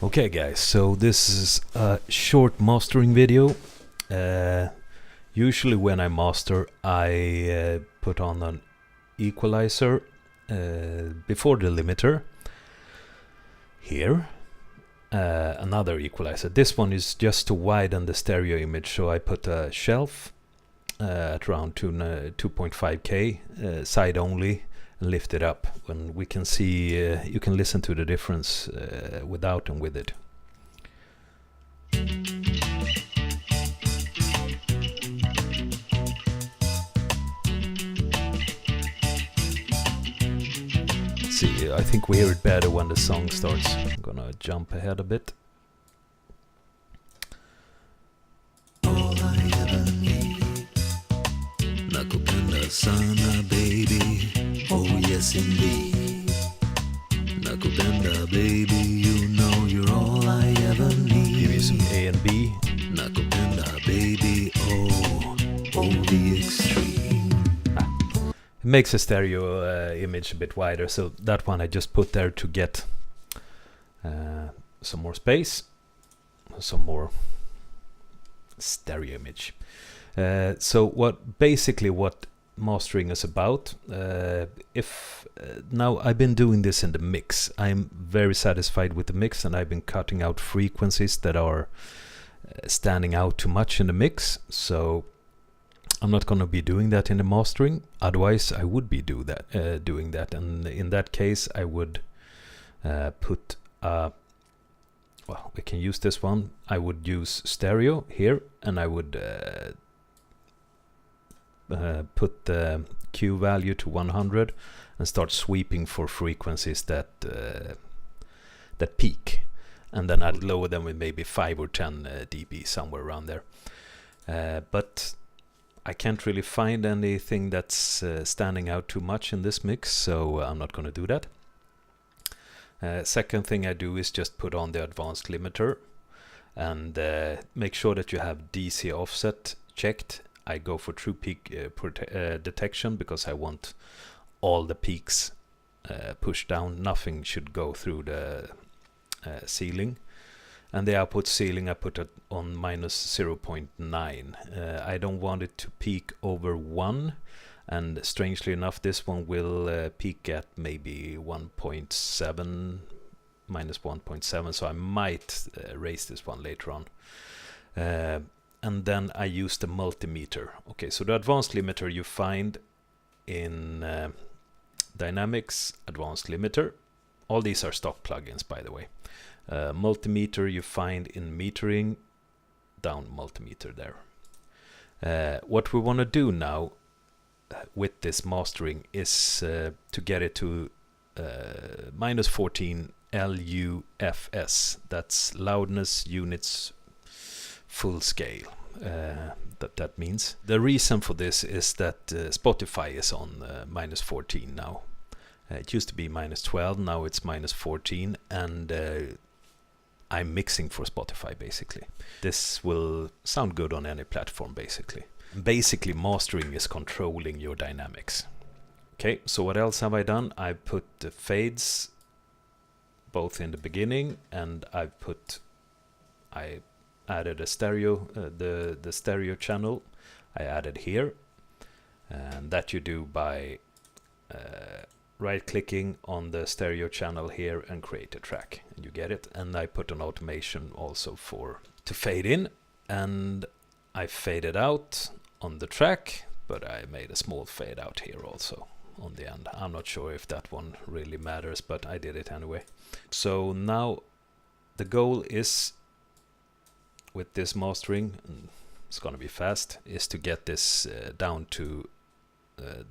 Okay guys, so this is a short mastering video. Usually when I master I put on an equalizer before the limiter. Here another equalizer. This one is just to widen the stereo image, so I put a shelf at around 2.5K side only and lift it up, when we can see you can listen to the difference without and with it. See, I think we hear it better when the song starts. I'm gonna jump ahead a bit. All I ever need, Nakupenda sana baby, oh yes indeed. Nakupenda baby, you know you're all I ever need. Give you some A and B. Nakupenda baby, oh the extreme. It makes the stereo image a bit wider, so that one I just put there to get some more space, some more stereo image. So basically what mastering is about, now I've been doing this in the mix. I'm very satisfied with the mix, and I've been cutting out frequencies that are standing out too much in the mix, so I'm not going to be doing that in the mastering. Otherwise I would be doing that, and in that case I would put well, we can use this one. I would use stereo here, and I would put the Q value to 100 and start sweeping for frequencies that that peak, and then I'd lower them with maybe 5 or 10 dB, somewhere around there. But I can't really find anything that's standing out too much in this mix, so I'm not going to do that. Second thing I do is just put on the advanced limiter and make sure that you have DC offset checked. I go for true peak detection, because I want all the peaks pushed down. Nothing should go through the ceiling. And the output ceiling I put it on -0.9. I don't want it to peak over 1, and strangely enough this one will peak at maybe 1.7, -1.7, so I might raise this one later on. And then I use the multimeter. Okay, so the advanced limiter you find in Dynamics Advanced Limiter. All these are stock plugins, by the way. Multimeter you find in metering, down multimeter there. What we want to do now with this mastering is to get it to -14 LUFS. That's loudness units full scale. That means the reason for this is that Spotify is on -14 now. It used to be -12, now it's -14, and I'm mixing for Spotify basically. This will sound good on any platform basically. Basically mastering is controlling your dynamics. Okay, so what else have I done? I put the fades both in the beginning, and I added a stereo, the stereo channel I added here, and that you do by right clicking on the stereo channel here and create a track, and you get it. And I put an automation also to fade in, and I faded out on the track, but I made a small fade out here also on the end. I'm not sure if that one really matters, but I did it anyway. So now the goal is, with this mastering, it's gonna be fast, is to get this down to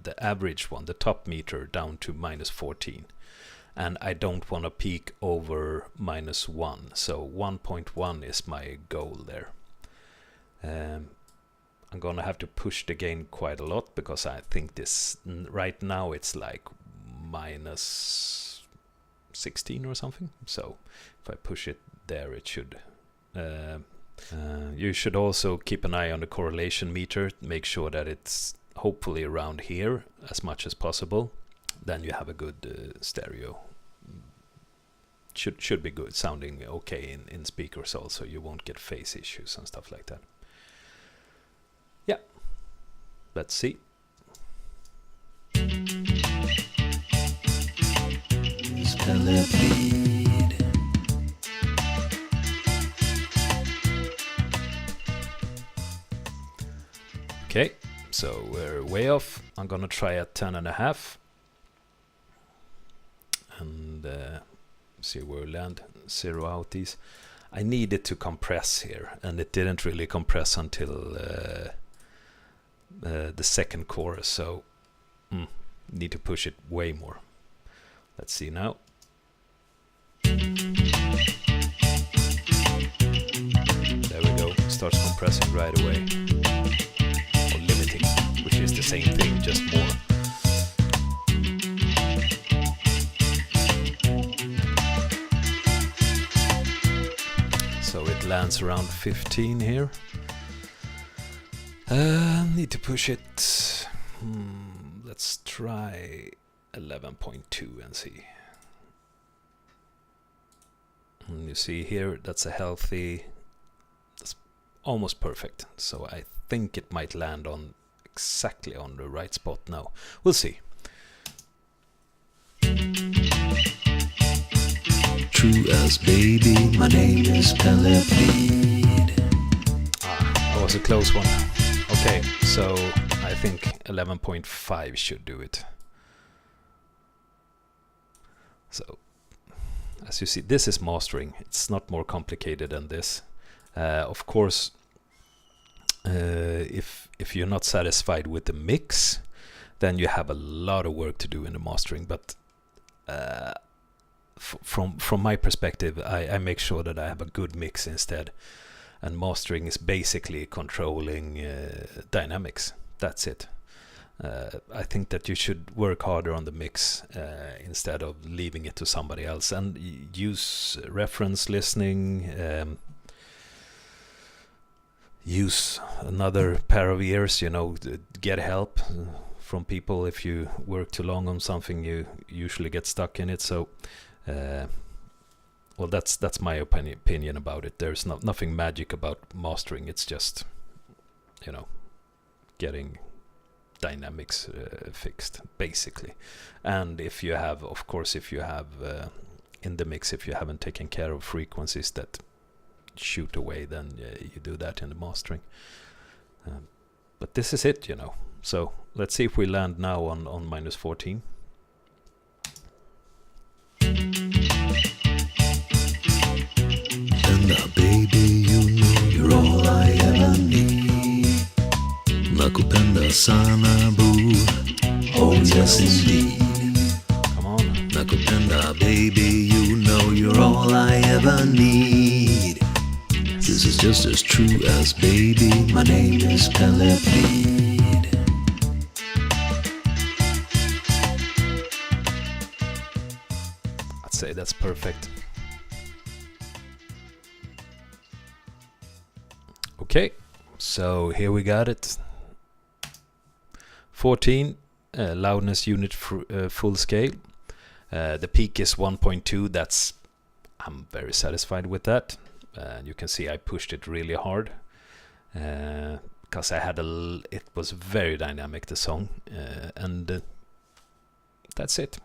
the average one, the top meter, down to -14, and I don't want to peak over -1, so 1.1 is my goal there. I'm gonna have to push the gain quite a lot, because I think this right now it's like -16 or something, so if I push it there it should you should also keep an eye on the correlation meter, make sure that it's hopefully around here as much as possible. Then you have a good stereo should be good, sounding okay in speakers also. You won't get phase issues and stuff like that. Yeah, let's see. Okay, so we're way off. I'm gonna try at 10.5 and see where we land. Zero out these. I needed to compress here, and it didn't really compress until the second chorus, so need to push it way more. Let's see now. There we go. Starts compressing right away. Or limiting, which is the same thing, just more. So it lands around 15 here. Need to push it. Let's try 11.2 and see. And you see here, that's a healthy, that's almost perfect. So I think it might land on exactly on the right spot now. We'll see. True as baby, my name is Pellepede. That was a close one. Okay, so I think 11.5 should do it. So, as you see, this is mastering. It's not more complicated than this. Of course, if you're not satisfied with the mix, then you have a lot of work to do in the mastering. But from my perspective, I make sure that I have a good mix instead. And mastering is basically controlling dynamics. That's it. I think that you should work harder on the mix instead of leaving it to somebody else, and use reference listening, use another pair of ears, you know, get help from people. If you work too long on something, you usually get stuck in it. So well, that's my opinion about it. There's nothing magic about mastering. It's just, you know, getting dynamics fixed, basically. And if you have, of course, if you have in the mix, if you haven't taken care of frequencies that shoot away, then you do that in the mastering. But this is it, you know. So let's see if we land now on -14. And baby, you know you're all I ever need. Nakupenda sana boo. Oh yes indeed. Come on. Nakupenda baby, you know you're all I ever need. This is just as true as baby, my name is Pellepede. I'd say that's perfect. Okay, so here we got it. 14 loudness unit full scale. The peak is 1.2. I'm very satisfied with that. You can see I pushed it really hard because it was very dynamic, the song, and that's it.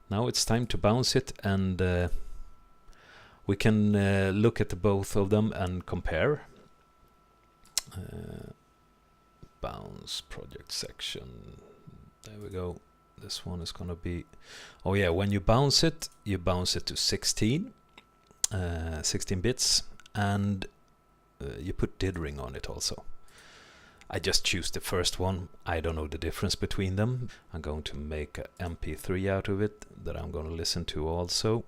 Now it's time to bounce it, and we can look at both of them and compare. Bounce project section. There we go. This one is gonna be, oh yeah, when you bounce it to 16 bits, and you put dithering on it also. I just choose the first one. I don't know the difference between them. I'm going to make a MP3 out of it that I'm going to listen to also,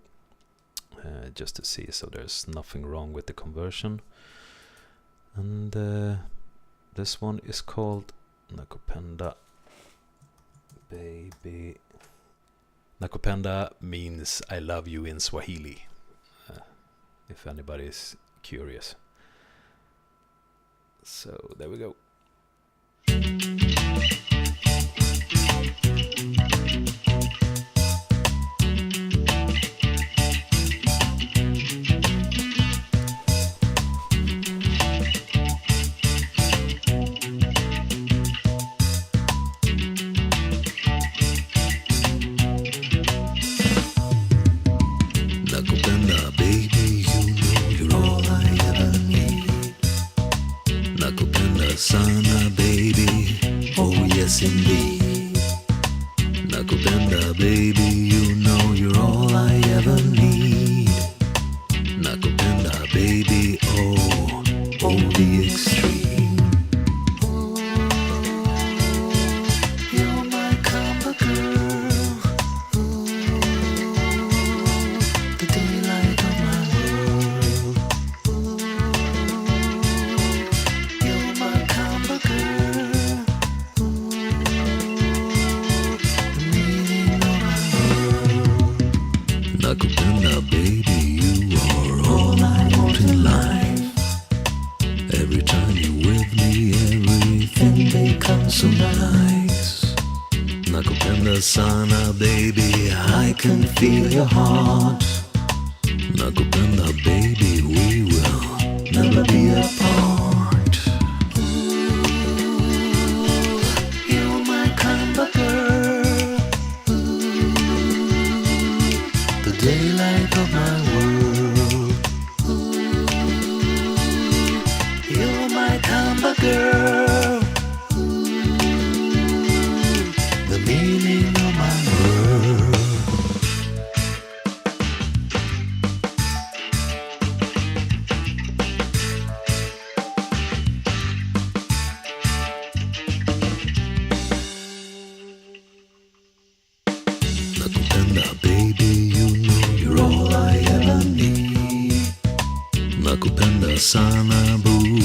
just to see, so there's nothing wrong with the conversion. And this one is called Nakupenda Baby. Nakupenda means I love you in Swahili, if anybody is curious. So there we go. baby, you are all I want in life. Every time you're with me, everything becomes so nice. Nakupenda sana, baby, I can feel your heart. Nakupenda, baby, we will never be apart. Ooh, you're my kind of girl. Ooh, the daylight of my world. Ooh, you're my kind of girl. Ooh, the meaning of my world. Nakupenda, baby, you know you're all I ever need. Nakupenda sana, boo,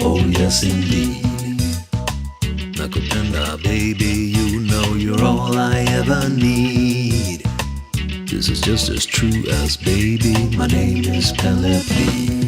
oh yes indeed. Nakupenda, baby, you know you're all I ever need. This is just as true as baby, my name is Pellepede.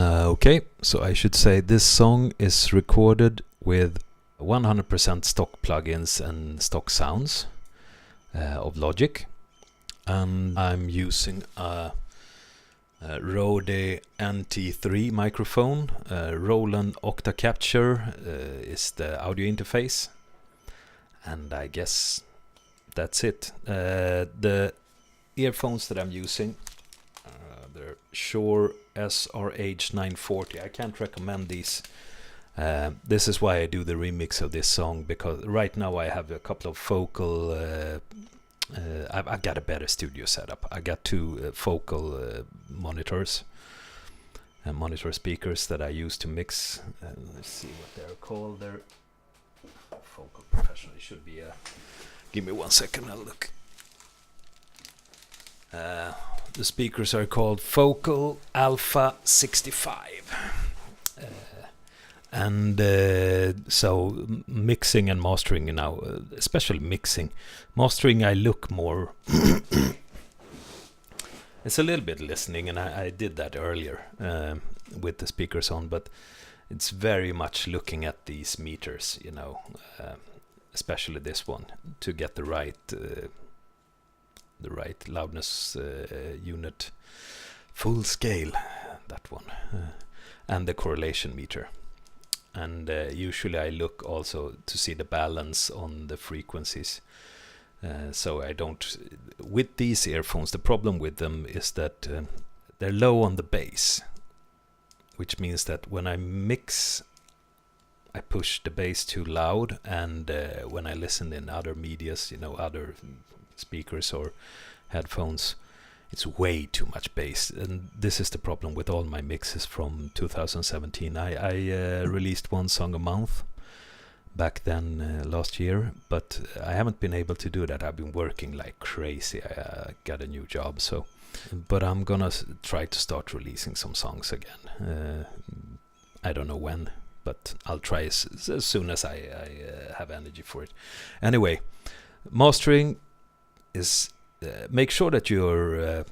Okay, so I should say this song is recorded with 100% stock plugins and stock sounds of Logic, and I'm using a Rode NT3 microphone. Roland Octacapture is the audio interface, and I guess that's it. The earphones that I'm using, they're Shure SRH 940. I can't recommend these. This is why I do the remix of this song, because right now I have a couple of focal I've got a better studio setup. I got two focal monitors and monitor speakers that I use to mix. Let's see what they're called. They're focal professional. It should be a. Give me 1 second. I'll look. The speakers are called Focal Alpha 65. And so mixing and mastering now, especially mixing. Mastering, I look more. It's a little bit listening, and I did that earlier with the speakers on, but it's very much looking at these meters, you know, especially this one, to get the right loudness unit, full scale, that one, and the correlation meter. And usually I look also to see the balance on the frequencies. So I don't, with these earphones, the problem with them is that they're low on the bass, which means that when I mix, I push the bass too loud, and when I listen in other medias, you know, other speakers or headphones, it's way too much bass. And this is the problem with all my mixes from 2017. I released one song a month back then last year, but I haven't been able to do that. I've been working like crazy. I got a new job, so but I'm gonna try to start releasing some songs again. I don't know when, but I'll try as soon as I have energy for it. Anyway, mastering is make sure that you're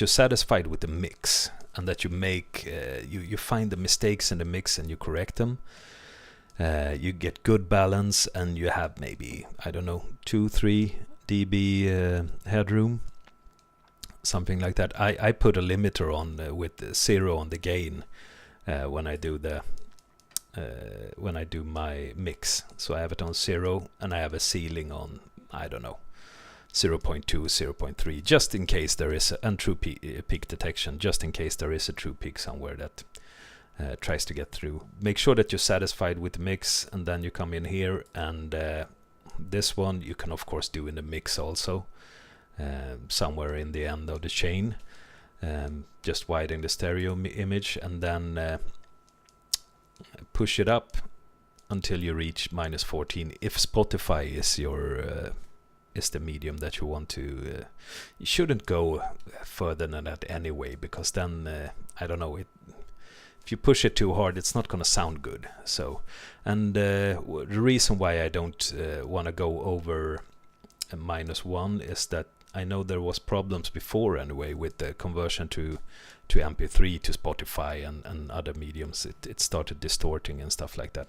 satisfied with the mix, and that you make you find the mistakes in the mix and you correct them. You get good balance, and you have maybe, I don't know, 2-3 dB headroom, something like that. I put a limiter on with 0 on the gain when I do my mix. So I have it on 0, and I have a ceiling on, I don't know, 0.2, 0.3, just in case there is a true peak detection, just in case there is a true peak somewhere that tries to get through. Make sure that you're satisfied with the mix, and then you come in here, and this one you can of course do in the mix also, somewhere in the end of the chain, just widen the stereo image, and then push it up until you reach -14. If Spotify is your is the medium that you want to, you shouldn't go further than that anyway, because then I don't know, if you push it too hard, it's not going to sound good. So, and the reason why I don't want to go over -1 is that I know there was problems before anyway with the conversion to MP3 to Spotify and other mediums. It started distorting and stuff like that.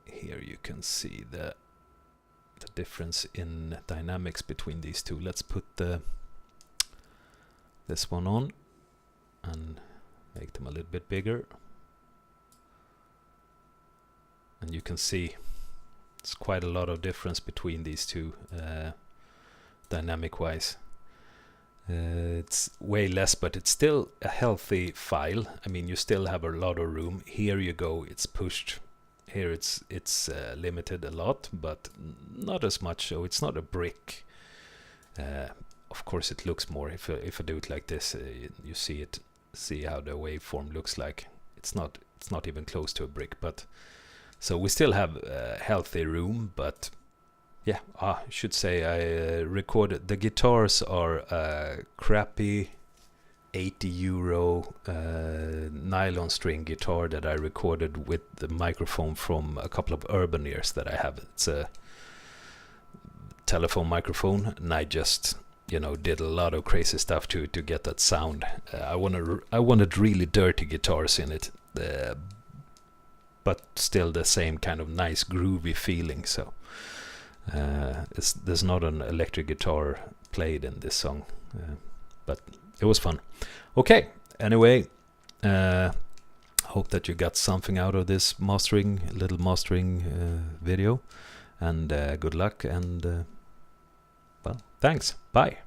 Here you can see the difference in dynamics between these two. Let's put this one on and make them a little bit bigger, and you can see it's quite a lot of difference between these two dynamic wise. It's way less, but it's still a healthy file. I mean, you still have a lot of room. Here you go, it's pushed. Here it's limited a lot, but not as much. So it's not a brick. Of course, it looks more. If I do it like this, you see it. See how the waveform looks like. It's not even close to a brick. But so we still have healthy room. But yeah, I should say I recorded. The guitars are crappy €80 nylon string guitar that I recorded with the microphone from a couple of urban ears that I have. It's a telephone microphone, and I just did a lot of crazy stuff to get that sound. I wanted really dirty guitars in it, but still the same kind of nice groovy feeling. So there's not an electric guitar played in this song, but it was fun. Okay, anyway, hope that you got something out of this little mastering video, and good luck, and well, thanks, bye.